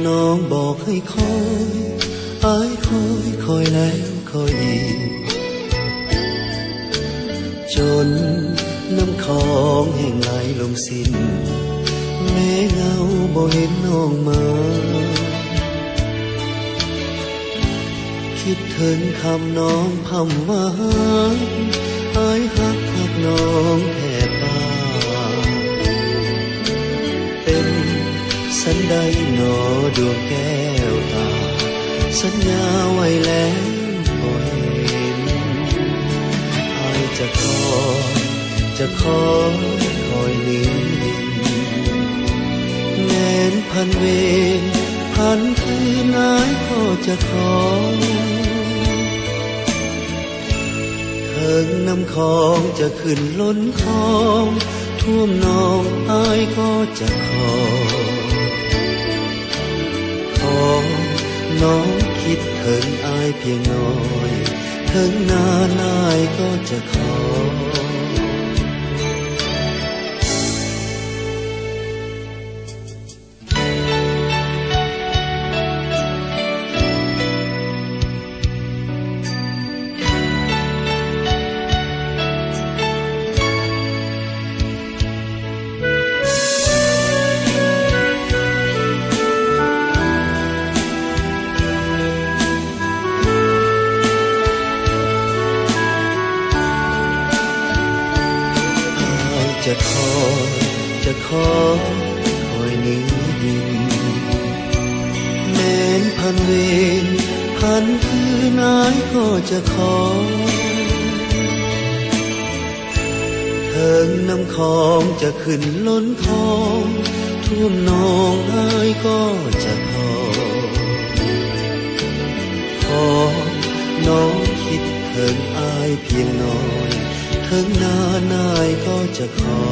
น้องบอกให้คอยอายคอยแล้วคอยอีกจนน้ำคลองแห้งไหลลงสิ้นแม้เงาบ่เห็นน้องมาคิดถึงคำน้องพำว่าอายหักน้องแทบตายเป็นสันใดหนอดวงแก้วตาสัญญาไว้แล้วบ่เห็นอายจะคอยนิ่งแม้นพันเวรพันคืนนายก็จะขอเถิงน้ำคลองจะขึ้นล้นคลองท่วมนองอายก็จะขอน้องคิดถึงอายเพียงน้อยถึงนานอายก็จะขอจะคอยนิ่งแม้นพันเวรพันคืนนายก็จะขอเถิงน้ำคลองจะขึ้นล้นคลองท่วมนองอายก็จะขอน้องคิดถึงอายเพียงน้อยถึงนานอายก็จะขอ